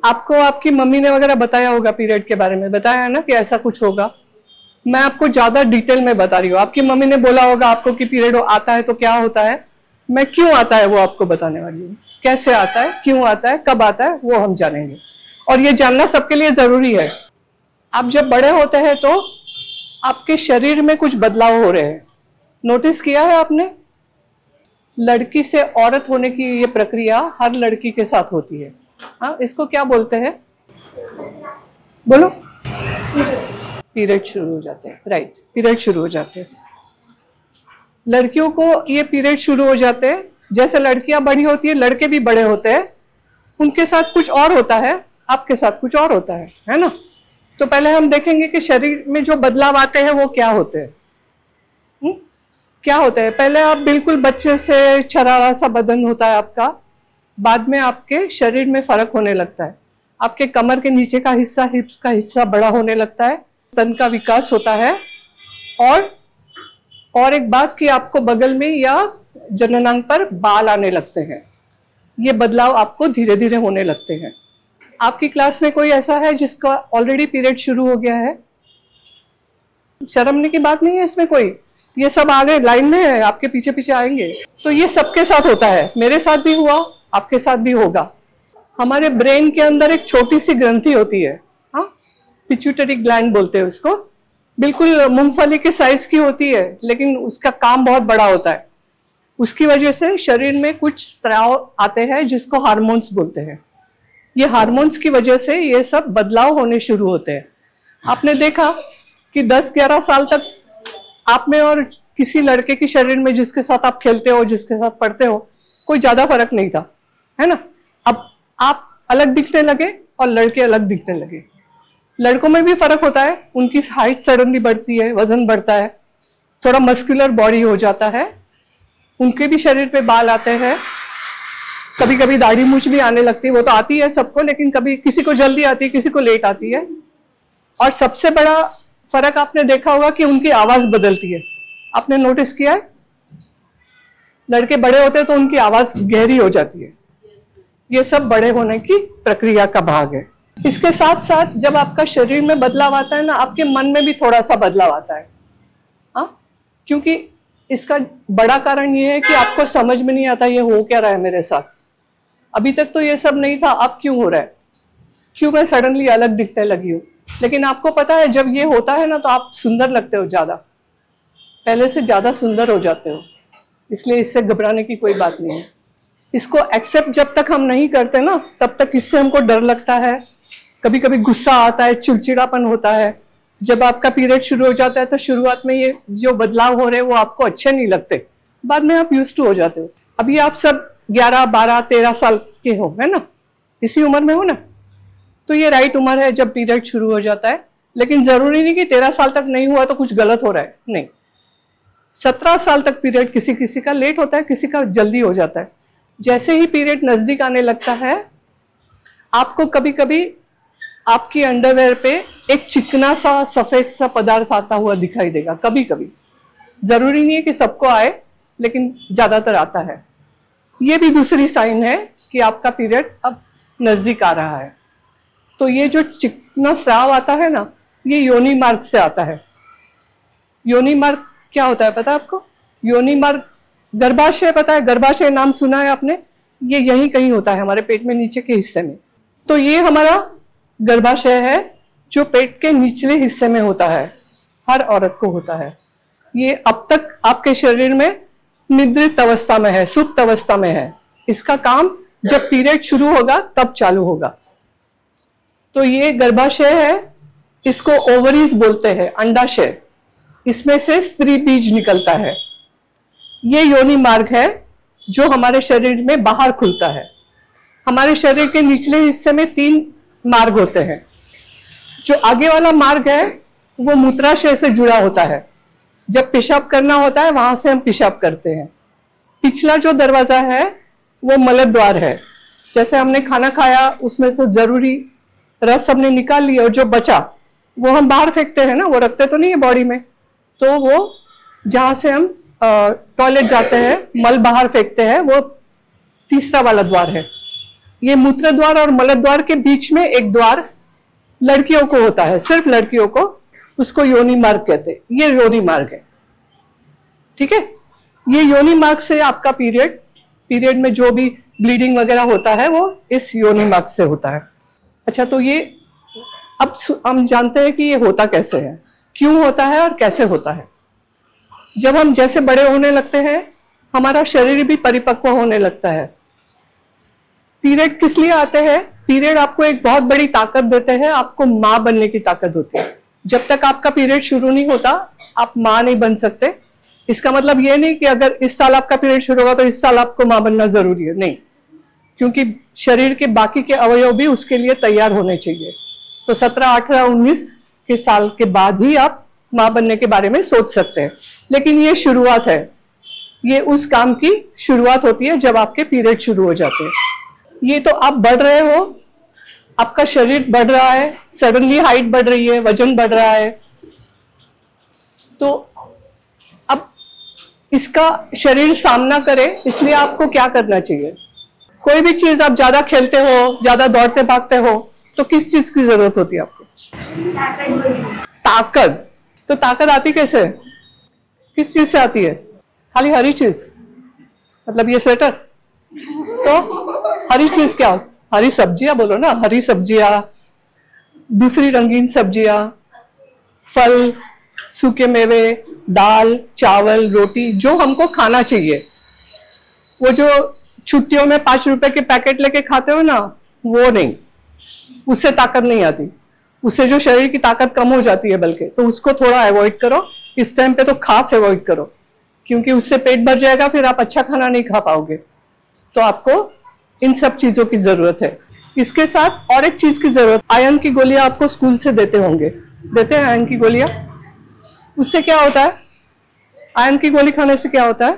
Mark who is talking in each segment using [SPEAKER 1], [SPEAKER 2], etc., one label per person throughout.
[SPEAKER 1] आपको आपकी मम्मी ने वगैरह बताया होगा पीरियड के बारे में, बताया है ना कि ऐसा कुछ होगा। मैं आपको ज्यादा डिटेल में बता रही हूँ। आपकी मम्मी ने बोला होगा आपको कि पीरियड आता है तो क्या होता है, मैं क्यों आता है वो आपको बताने वाली हूँ। कैसे आता है, क्यों आता है, कब आता है, वो हम जानेंगे। और ये जानना सबके लिए जरूरी है। आप जब बड़े होते हैं तो आपके शरीर में कुछ बदलाव हो रहे हैं। नोटिस किया है आपने? लड़की से औरत होने की ये प्रक्रिया हर लड़की के साथ होती है। हाँ, इसको क्या बोलते हैं, बोलो? पीरियड शुरू हो जाते हैं। राइट, पीरियड शुरू हो जाते हैं। लड़कियों को ये पीरियड शुरू हो जाते हैं, जैसे लड़कियां बड़ी होती है लड़के भी बड़े होते हैं। उनके साथ कुछ और होता है, आपके साथ कुछ और होता है ना? तो पहले हम देखेंगे कि शरीर में जो बदलाव आते हैं वो क्या होते हैं। क्या होता है? पहले आप बिल्कुल बच्चे से छरारा सा बदन होता है आपका, बाद में आपके शरीर में फर्क होने लगता है। आपके कमर के नीचे का हिस्सा, हिप्स का हिस्सा बड़ा होने लगता है, स्तन का विकास होता है। और एक बात कि आपको बगल में या जननांग पर बाल आने लगते हैं। ये बदलाव आपको धीरे धीरे होने लगते हैं। आपकी क्लास में कोई ऐसा है जिसका ऑलरेडी पीरियड शुरू हो गया है? शर्मने की बात नहीं है इसमें कोई। ये सब आगे लाइन में है, आपके पीछे पीछे आएंगे। तो ये सबके साथ होता है, मेरे साथ भी हुआ, आपके साथ भी होगा। हमारे ब्रेन के अंदर एक छोटी सी ग्रंथि होती है, हाँ, पिट्यूटरी ग्लैंड बोलते हैं उसको। बिल्कुल मूंगफली के साइज की होती है, लेकिन उसका काम बहुत बड़ा होता है। उसकी वजह से शरीर में कुछ स्त्राव आते हैं जिसको हार्मोन्स बोलते हैं। ये हार्मोन्स की वजह से ये सब बदलाव होने शुरू होते हैं। आपने देखा कि 10-11 साल तक आप में और किसी लड़के के शरीर में जिसके साथ आप खेलते हो, जिसके साथ पढ़ते हो, कोई ज्यादा फर्क नहीं था, है ना? अब आप अलग दिखने लगे और लड़के अलग दिखने लगे। लड़कों में भी फर्क होता है, उनकी हाइट सडनली बढ़ती है, वजन बढ़ता है, थोड़ा मस्कुलर बॉडी हो जाता है, उनके भी शरीर पे बाल आते हैं, कभी कभी दाढ़ी मूछ भी आने लगती है। वो तो आती है सबको, लेकिन कभी किसी को जल्दी आती है, किसी को लेट आती है। और सबसे बड़ा फर्क आपने देखा होगा कि उनकी आवाज बदलती है। आपने नोटिस किया है? लड़के बड़े होते हैं तो उनकी आवाज गहरी हो जाती है। ये सब बड़े होने की प्रक्रिया का भाग है। इसके साथ साथ जब आपका शरीर में बदलाव आता है ना, आपके मन में भी थोड़ा सा बदलाव आता है। हाँ, क्योंकि इसका बड़ा कारण ये है कि आपको समझ में नहीं आता ये हो क्या रहा है मेरे साथ। अभी तक तो ये सब नहीं था, अब क्यों हो रहा है, क्यों मैं सडनली अलग दिखने लगी हूँ। लेकिन आपको पता है जब ये होता है ना तो आप सुंदर लगते हो, ज्यादा, पहले से ज्यादा सुंदर हो जाते हो। इसलिए इससे घबराने की कोई बात नहीं है। इसको एक्सेप्ट जब तक हम नहीं करते ना, तब तक इससे हमको डर लगता है, कभी कभी गुस्सा आता है, चिड़चिड़ापन होता है। जब आपका पीरियड शुरू हो जाता है तो शुरुआत में ये जो बदलाव हो रहे हैं वो आपको अच्छे नहीं लगते, बाद में आप यूज्ड टू हो जाते हो। अभी आप सब 11, 12, 13 साल के हो, है ना? इसी उम्र में हो ना? तो ये राइट उम्र है जब पीरियड शुरू हो जाता है। लेकिन जरूरी नहीं कि 13 साल तक नहीं हुआ तो कुछ गलत हो रहा है, नहीं। 17 साल तक पीरियड किसी किसी का लेट होता है, किसी का जल्दी हो जाता है। जैसे ही पीरियड नजदीक आने लगता है, आपको कभी कभी आपकी अंडरवेयर पे एक चिकना सा सफेद सा पदार्थ आता हुआ दिखाई देगा, कभी कभी। जरूरी नहीं है कि सबको आए, लेकिन ज्यादातर आता है। ये भी दूसरी साइन है कि आपका पीरियड अब नजदीक आ रहा है। तो ये जो चिकना स्राव आता है ना, ये योनि मार्ग से आता है। योनि मार्ग क्या होता है पता है आपको? योनि मार्ग गर्भाशय, पता है? गर्भाशय नाम सुना है आपने? ये यहीं कहीं होता है हमारे पेट में, नीचे के हिस्से में। तो ये हमारा गर्भाशय है जो पेट के निचले हिस्से में होता है, हर औरत को होता है। ये अब तक आपके शरीर में निद्रित अवस्था में है, सुप्त अवस्था में है। इसका काम जब पीरियड शुरू होगा तब चालू होगा। तो ये गर्भाशय है, इसको ओवरीज बोलते हैं, अंडाशय। इसमें से स्त्री बीज निकलता है। ये योनि मार्ग है जो हमारे शरीर में बाहर खुलता है। हमारे शरीर के निचले हिस्से में 3 मार्ग होते हैं। जो आगे वाला मार्ग है वो मूत्राशय से जुड़ा होता है। जब पेशाब करना होता है वहां से हम पेशाब करते हैं। पिछला जो दरवाजा है वो मल द्वार है। जैसे हमने खाना खाया, उसमें से जरूरी रस हमने निकाल लिया और जो बचा वो हम बाहर फेंकते हैं ना, वो रखते तो नहीं है बॉडी में। तो वो जहां से हम टॉयलेट जाते हैं, मल बाहर फेंकते हैं, वो तीसरा वाला द्वार है। ये मूत्र द्वार और मल द्वार के बीच में एक द्वार लड़कियों को होता है, सिर्फ लड़कियों को, उसको योनि मार्ग कहते हैं। ये योनि मार्ग है, ठीक है। ये योनि मार्ग से आपका पीरियड में जो भी ब्लीडिंग वगैरह होता है वो इस योनि मार्ग से होता है। अच्छा, तो ये अब हम जानते हैं कि ये होता कैसे है, क्यों होता है और कैसे होता है। जब हम जैसे बड़े होने लगते हैं हमारा शरीर भी परिपक्व होने लगता है। पीरियड किस लिए आते हैं? पीरियड आपको एक बहुत बड़ी ताकत देते हैं, आपको माँ बनने की ताकत होती है। जब तक आपका पीरियड शुरू नहीं होता आप माँ नहीं बन सकते। इसका मतलब ये नहीं कि अगर इस साल आपका पीरियड शुरू होगा तो इस साल आपको माँ बनना जरूरी है, नहीं, क्योंकि शरीर के बाकी के अवयव भी उसके लिए तैयार होने चाहिए। तो 17, 18, 19 के साल के बाद ही आप माँ बनने के बारे में सोच सकते हैं। लेकिन ये शुरुआत है, ये उस काम की शुरुआत होती है जब आपके पीरियड शुरू हो जाते हैं। ये तो आप बढ़ रहे हो, आपका शरीर बढ़ रहा है, सडनली हाइट बढ़ रही है, वजन बढ़ रहा है, तो अब इसका शरीर सामना करे, इसलिए आपको क्या करना चाहिए? कोई भी चीज आप ज्यादा खेलते हो, ज्यादा दौड़ते भागते हो, तो किस चीज की जरूरत होती है आपको? ताकत। तो ताकत आती कैसे? किस चीज से आती है? खाली हरी चीज, मतलब ये स्वेटर। तो हरी चीज क्या? हरी सब्जियां बोलो ना, हरी सब्जियां, दूसरी रंगीन सब्जियां, फल, सूखे मेवे, दाल, चावल, रोटी, जो हमको खाना चाहिए। वो जो छुट्टियों में 5 रुपए के पैकेट लेके खाते हो ना, वो नहीं, उससे ताकत नहीं आती, उससे जो शरीर की ताकत कम हो जाती है, बल्कि तो उसको थोड़ा अवॉइड करो। इस टाइम पे तो खास अवॉइड करो, क्योंकि उससे पेट भर जाएगा, फिर आप अच्छा खाना नहीं खा पाओगे। तो आपको इन सब चीजों की जरूरत है। इसके साथ और एक चीज की जरूरत, आयरन की गोलियां आपको स्कूल से देते होंगे, देते हैं आयरन की गोलियां। उससे क्या होता है? आयरन की गोली खाने से क्या होता है?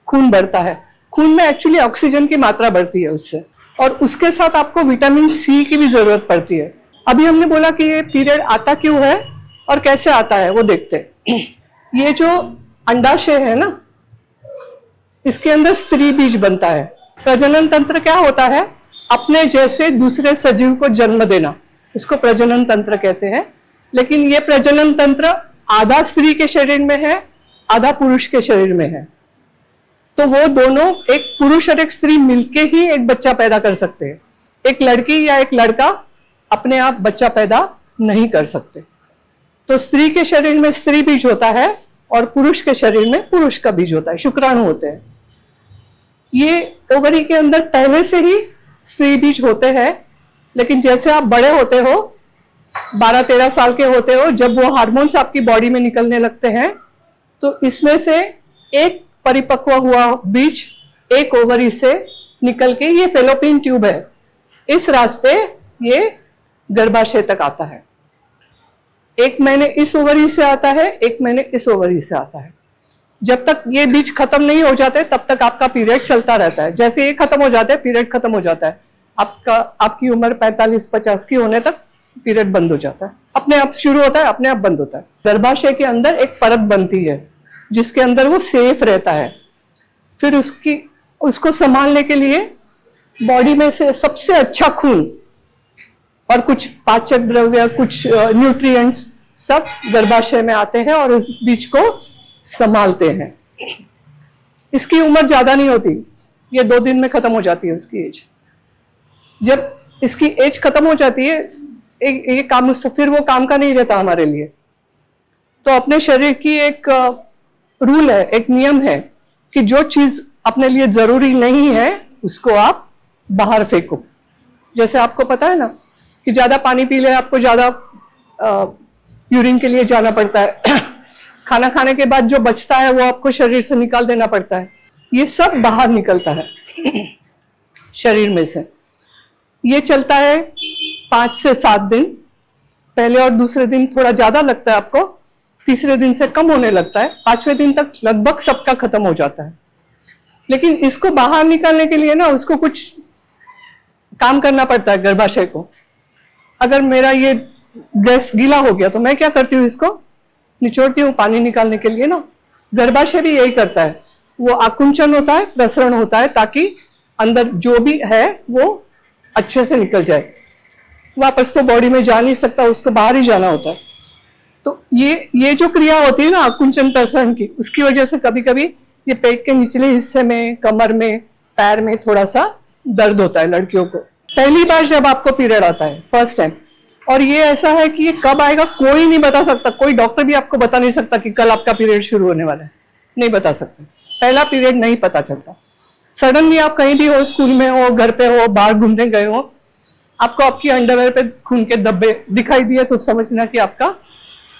[SPEAKER 1] खून बढ़ता है। खून में एक्चुअली ऑक्सीजन की मात्रा बढ़ती है उससे, और उसके साथ आपको विटामिन सी की भी जरूरत पड़ती है। अभी हमने बोला कि ये पीरियड आता क्यों है और कैसे आता है, वो देखते हैं। ये जो अंडाशय है ना, इसके अंदर स्त्री बीज बनता है। प्रजनन तंत्र क्या होता है? अपने जैसे दूसरे सजीव को जन्म देना, इसको प्रजनन तंत्र कहते हैं। लेकिन ये प्रजनन तंत्र आधा स्त्री के शरीर में है, आधा पुरुष के शरीर में है। तो वो दोनों, एक पुरुष और एक स्त्री मिलके ही एक बच्चा पैदा कर सकते हैं। एक लड़की या एक लड़का अपने आप बच्चा पैदा नहीं कर सकते। तो स्त्री के शरीर में स्त्री बीज होता है और पुरुष के शरीर में पुरुष का बीज होता है, शुक्राणु होते हैं। ये ओवरी के अंदर पहले से ही स्त्री बीज होते हैं, लेकिन जैसे आप बड़े होते हो, 12-13 साल के होते हो, जब वो हार्मोन्स आपकी बॉडी में निकलने लगते हैं, तो इसमें से एक परिपक्व हुआ बीज एक ओवरी से निकल के, ये फेलोपियन ट्यूब है, इस रास्ते ये गर्भाशय तक आता है। एक महीने इस ओवरी से आता है, एक महीने इस ओवरी से आता है। जब तक ये बीज खत्म नहीं हो जाते तब तक आपका पीरियड चलता रहता है। जैसे ये खत्म हो जाते हैं, पीरियड खत्म हो जाता है, आपकी उम्र 45-50 की होने तक पीरियड बंद हो जाता है। अपने आप शुरू होता है, अपने आप बंद होता है। गर्भाशय के अंदर एक परत बनती है जिसके अंदर वो सेफ रहता है। फिर उसको संभालने के लिए बॉडी में से सबसे अच्छा खून और कुछ पाचक द्रव्य, कुछ न्यूट्रिएंट्स सब गर्भाशय में आते हैं और उस बीज को संभालते हैं। इसकी उम्र ज्यादा नहीं होती, ये 2 दिन में खत्म हो जाती है उसकी एज। जब इसकी एज खत्म हो जाती है, ये काम फिर वो काम का नहीं रहता हमारे लिए। तो अपने शरीर की एक रूल है, एक नियम है कि जो चीज अपने लिए जरूरी नहीं है उसको आप बाहर फेंको। जैसे आपको पता है ना कि ज्यादा पानी पी ले, आपको ज्यादा यूरिन के लिए जाना पड़ता है। खाना खाने के बाद जो बचता है वो आपको शरीर से निकाल देना पड़ता है। ये सब बाहर निकलता है शरीर में से। ये चलता है 5 से 7 दिन। पहले और दूसरे दिन थोड़ा ज्यादा लगता है आपको, तीसरे दिन से कम होने लगता है, 5वें दिन तक लगभग सबका खत्म हो जाता है। लेकिन इसको बाहर निकालने के लिए ना उसको कुछ काम करना पड़ता है गर्भाशय को। अगर मेरा ये ड्रेस गीला हो गया तो मैं क्या करती हूँ, इसको निचोड़ती हूँ पानी निकालने के लिए ना। गर्भाशय भी यही करता है, वो आकुंचन होता है, प्रसरण होता है, ताकि अंदर जो भी है वो अच्छे से निकल जाए। वापस तो बॉडी में जा नहीं सकता, उसको बाहर ही जाना होता है। तो ये जो क्रिया होती है ना आकुंचन प्रसरण की, उसकी वजह से कभी कभी ये पेट के निचले हिस्से में, कमर में, पैर में थोड़ा सा दर्द होता है लड़कियों को पहली बार जब आपको पीरियड आता है, फर्स्ट टाइम। और ये ऐसा है कि ये कब आएगा कोई नहीं बता सकता, कोई डॉक्टर भी आपको बता नहीं सकता कि कल आपका पीरियड शुरू होने वाला है, नहीं बता सकते। पहला पीरियड नहीं पता चलता। सडनली आप कहीं भी हो, स्कूल में हो, घर पे हो, बाहर घूमने गए हो, आपको आपकी अंडरवेयर पे खून के धब्बे दिखाई दिए तो समझना कि आपका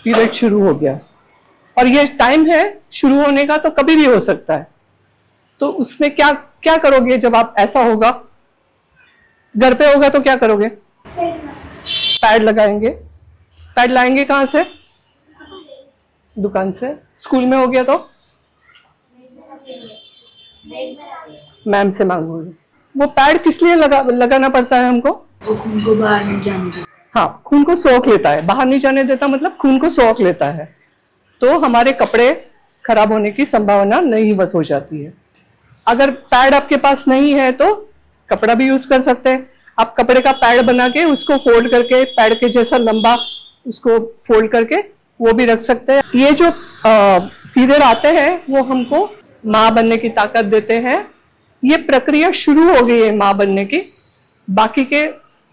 [SPEAKER 1] पीरियड शुरू हो गया। और ये टाइम है शुरू होने का, तो कभी भी हो सकता है। तो उसमें क्या क्या करोगे जब आप ऐसा होगा? घर पे होगा तो क्या करोगे? पैड लगाएंगे। पैड लाएंगे कहाँ से? दुकान से। स्कूल में हो गया तो मैम से मांगोगे। वो पैड किस लिए लगाना पड़ता है हमको?
[SPEAKER 2] वो खून को बाहर नहीं जाने देता।
[SPEAKER 1] हाँ, खून को सोख लेता है। बाहर नहीं जाने देता मतलब खून को सोख लेता है, तो हमारे कपड़े खराब होने की संभावना नहींवत हो जाती है। अगर पैड आपके पास नहीं है तो कपड़ा भी यूज कर सकते हैं। आप कपड़े का पैड बना के उसको फोल्ड करके, पैड के जैसा लंबा उसको फोल्ड करके वो भी रख सकते हैं। ये जो पीरियड आते हैं वो हमको माँ बनने की ताकत देते हैं। ये प्रक्रिया शुरू हो गई है माँ बनने की। बाकी के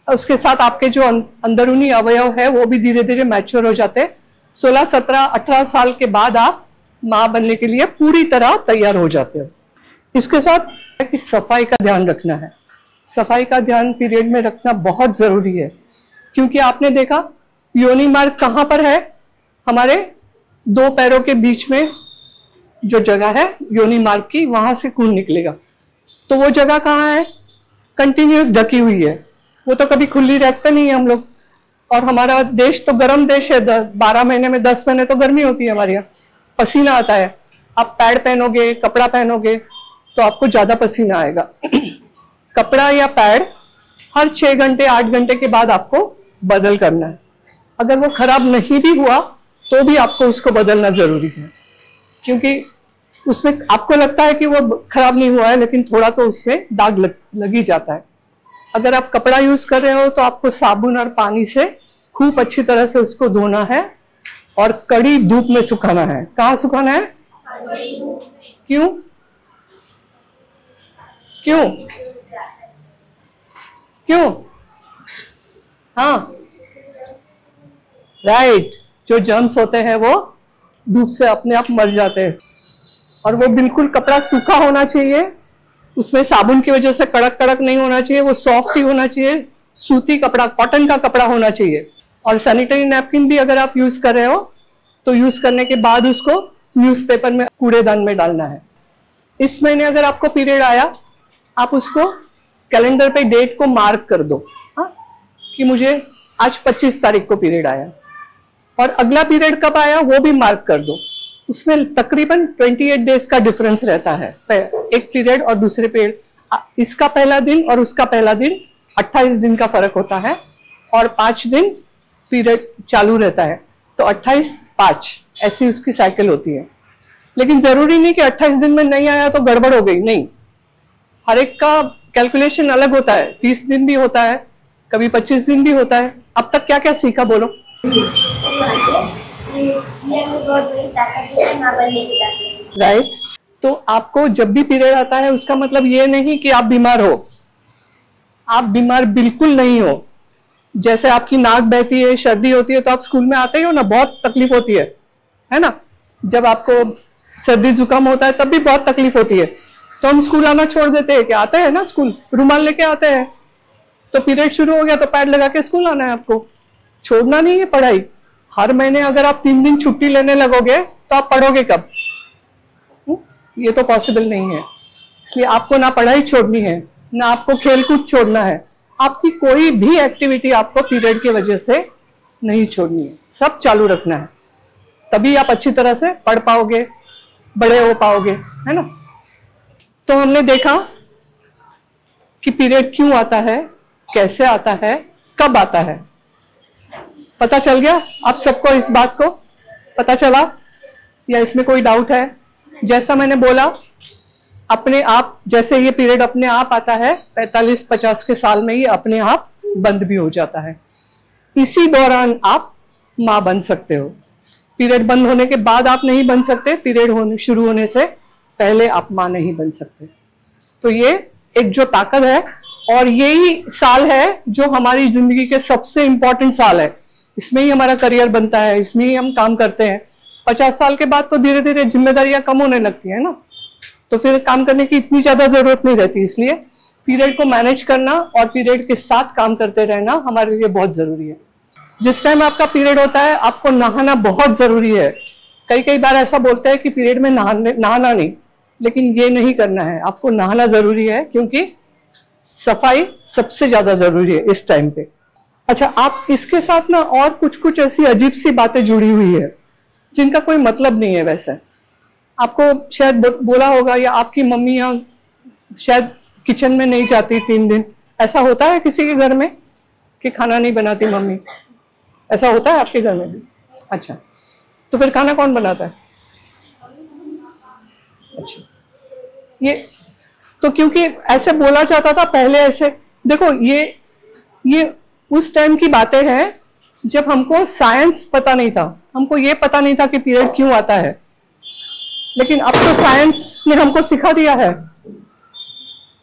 [SPEAKER 1] उसके साथ आपके जो अंदरूनी अवयव है वो भी धीरे धीरे मैच्योर हो जाते हैं। 16, 17, 18 साल के बाद आप माँ बनने के लिए पूरी तरह तैयार हो जाते हो। इसके साथ कि सफाई का ध्यान रखना है। सफाई का ध्यान पीरियड में रखना बहुत जरूरी है, क्योंकि आपने देखा योनि मार्ग कहाँ पर है? हमारे 2 पैरों के बीच में जो जगह है योनि मार्ग की, वहां से खून निकलेगा। तो वो जगह कहाँ है? कंटिन्यूस ढकी हुई है, वो तो कभी खुली रखते नहीं है हम लोग। और हमारा देश तो गर्म देश है, 12 महीने में 10 महीने तो गर्मी होती है हमारे यहाँ, पसीना आता है। आप पैड पहनोगे, कपड़ा पहनोगे तो आपको ज्यादा पसीना आएगा। कपड़ा या पैड हर 6 घंटे 8 घंटे के बाद आपको बदल करना है। अगर वो खराब नहीं भी हुआ तो भी आपको उसको बदलना जरूरी है, क्योंकि उसमें आपको लगता है कि वो खराब नहीं हुआ है, लेकिन थोड़ा तो उसमें दाग लग ही जाता है। अगर आप कपड़ा यूज कर रहे हो तो आपको साबुन और पानी से खूब अच्छी तरह से उसको धोना है और कड़ी धूप में सुखाना है। कहाँ सुखाना है? क्यों? क्यों? क्यों? हाँ, राइट। जो जर्म्स होते हैं वो धूप से अपने आप मर जाते हैं। और वो बिल्कुल कपड़ा सूखा होना चाहिए, उसमें साबुन की वजह से कड़क कड़क नहीं होना चाहिए, वो सॉफ्ट ही होना चाहिए। सूती कपड़ा, कॉटन का कपड़ा होना चाहिए। और सैनिटरी नैपकिन भी अगर आप यूज कर रहे हो तो यूज करने के बाद उसको न्यूज़पेपर में, कूड़ेदान में डालना है। इस महीने अगर आपको पीरियड आया, आप उसको कैलेंडर पे डेट को मार्क कर दो, हाँ, कि मुझे आज 25 तारीख को पीरियड आया। और अगला पीरियड कब आया वो भी मार्क कर दो। उसमें तकरीबन 28 डेज का डिफरेंस रहता है, एक पीरियड और दूसरे पीरियड। इसका पहला दिन और उसका पहला दिन 28 दिन का फर्क होता है, और 5 दिन पीरियड चालू रहता है। तो 28-5 ऐसी उसकी साइकिल होती है। लेकिन जरूरी नहीं कि 28 दिन में नहीं आया तो गड़बड़ हो गई, नहीं। हर एक का कैलकुलेशन अलग होता है। 30 दिन भी होता है, कभी 25 दिन भी होता है। अब तक क्या क्या सीखा बोलो? राइट। तो आपको जब भी पीरियड आता है उसका मतलब ये नहीं कि आप बीमार हो। आप बीमार बिल्कुल नहीं हो। जैसे आपकी नाक बहती है, सर्दी होती है, तो आप स्कूल में आते ही हो ना, बहुत तकलीफ होती है ना। जब आपको सर्दी जुकाम होता है तब भी बहुत तकलीफ होती है, तो हम स्कूल आना छोड़ देते हैं। क्या आते हैं ना स्कूल, रुमाल लेके आते हैं। तो पीरियड शुरू हो गया तो पैड लगा के स्कूल आना है आपको, छोड़ना नहीं है पढ़ाई। हर महीने अगर आप 3 दिन छुट्टी लेने लगोगे तो आप पढ़ोगे कब? ये तो पॉसिबल नहीं है। इसलिए आपको ना पढ़ाई छोड़नी है, ना आपको खेलकूद छोड़ना है। आपकी कोई भी एक्टिविटी आपको पीरियड की वजह से नहीं छोड़नी है, सब चालू रखना है। तभी आप अच्छी तरह से पढ़ पाओगे, बड़े हो पाओगे, है ना। तो हमने देखा कि पीरियड क्यों आता है, कैसे आता है, कब आता है। पता चल गया आप सबको? इस बात को पता चला या इसमें कोई डाउट है? जैसा मैंने बोला अपने आप, जैसे ये पीरियड अपने आप आता है 45-50 के साल में, ये अपने आप बंद भी हो जाता है। इसी दौरान आप माँ बन सकते हो। पीरियड बंद होने के बाद आप नहीं बन सकते, पीरियड शुरू होने से पहले आप माँ नहीं बन सकते। तो ये एक जो ताकत है, और यही साल है जो हमारी जिंदगी के सबसे इंपॉर्टेंट साल है। इसमें ही हमारा करियर बनता है, इसमें ही हम काम करते हैं। 50 साल के बाद तो धीरे धीरे जिम्मेदारियां कम होने लगती है ना, तो फिर काम करने की इतनी ज्यादा जरूरत नहीं रहती। इसलिए पीरियड को मैनेज करना और पीरियड के साथ काम करते रहना हमारे लिए बहुत जरूरी है। जिस टाइम आपका पीरियड होता है आपको नहाना बहुत जरूरी है। कई बार ऐसा बोलते हैं कि पीरियड में नहाना नहीं, लेकिन ये नहीं करना है, आपको नहाना जरूरी है, क्योंकि सफाई सबसे ज्यादा जरूरी है इस टाइम पे। अच्छा, आप इसके साथ ना और कुछ ऐसी अजीब सी बातें जुड़ी हुई है जिनका कोई मतलब नहीं है। वैसे आपको शायद बोला होगा, या आपकी मम्मी या शायद किचन में नहीं जाती 3 दिन, ऐसा होता है किसी के घर में कि खाना नहीं बनाती मम्मी? ऐसा होता है आपके घर में भी? अच्छा, तो फिर खाना कौन बनाता है? अच्छा, ये तो क्योंकि ऐसे बोला जाता था पहले। ऐसे देखो, ये उस टाइम की बातें हैं जब हमको साइंस पता नहीं था, हमको ये पता नहीं था कि पीरियड क्यों आता है। लेकिन अब तो साइंस ने हमको सिखा दिया है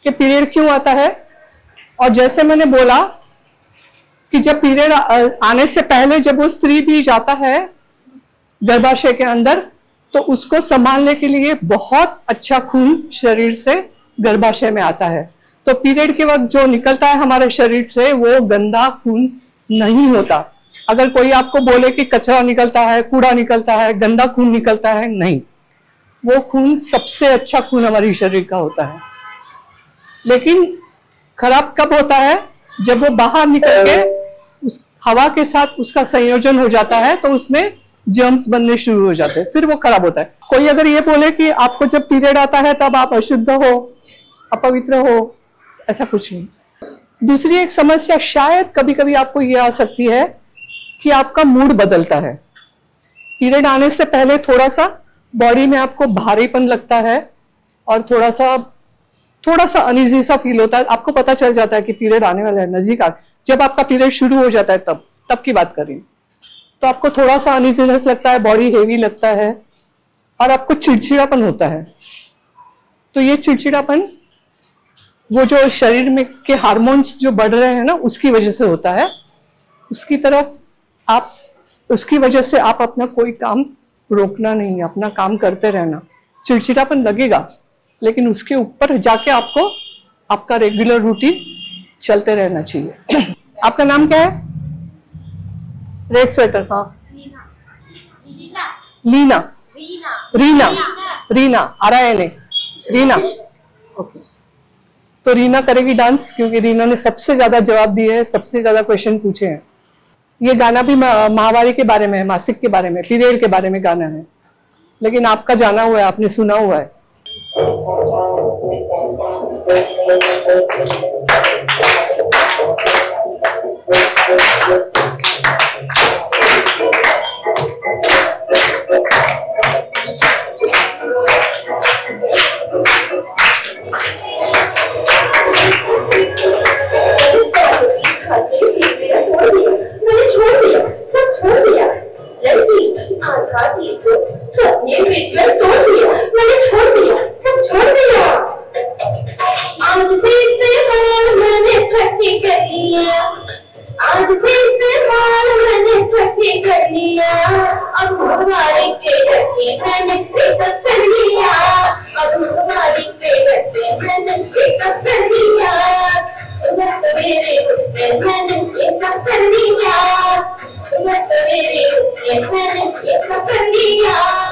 [SPEAKER 1] कि पीरियड क्यों आता है। और जैसे मैंने बोला कि जब पीरियड आने से पहले जब वो स्त्री भी जाता है गर्भाशय के अंदर, तो उसको संभालने के लिए बहुत अच्छा खून शरीर से गर्भाशय में आता है। तो पीरियड के वक्त जो निकलता है हमारे शरीर से वो गंदा खून नहीं होता। अगर कोई आपको बोले कि कचरा निकलता है, कूड़ा निकलता है, गंदा खून निकलता है, नहीं, वो खून सबसे अच्छा खून हमारे शरीर का होता है। लेकिन खराब कब होता है? जब वो बाहर निकल के उस हवा के साथ उसका संयोजन हो जाता है, तो उसमें जर्म्स बनने शुरू हो जाते हैं, फिर वो खराब होता है। कोई अगर ये बोले कि आपको जब पीरियड आता है तब आप अशुद्ध हो, अपवित्र हो, ऐसा कुछ नहीं। दूसरी एक समस्या शायद कभी कभी आपको ये आ सकती है कि आपका मूड बदलता है। पीरियड आने से पहले थोड़ा सा बॉडी में आपको भारीपन लगता है और थोड़ा सा अनईजी सा फील होता है। आपको पता चल जाता है कि पीरियड आने वाला है, नजदीक आ। जब आपका पीरियड शुरू हो जाता है तब की बात करें, तो आपको थोड़ा सा अनईजीनेस लगता है, बॉडी हेवी लगता है और आपको चिड़चिड़ापन होता है। तो ये चिड़चिड़ापन वो जो शरीर में के हार्मोन्स जो बढ़ रहे हैं ना, उसकी वजह से होता है। उसकी वजह से आप अपना कोई काम रोकना नहीं है, अपना काम करते रहना। चिड़चिड़ापन लगेगा, लेकिन उसके ऊपर जाके आपको आपका रेगुलर रूटीन चलते रहना चाहिए। आपका नाम क्या है? रेड स्वेटर, हाँ, रीना RINA, रीना, ओके। तो रीना करेगी डांस, क्योंकि रीना ने सबसे ज्यादा जवाब दिए हैं, सबसे ज्यादा क्वेश्चन पूछे हैं। ये गाना भी माहवारी के बारे में है, मासिक के बारे में, पीरियड के बारे में गाना है, लेकिन आपका जाना हुआ है, आपने सुना हुआ है।
[SPEAKER 3] मैंने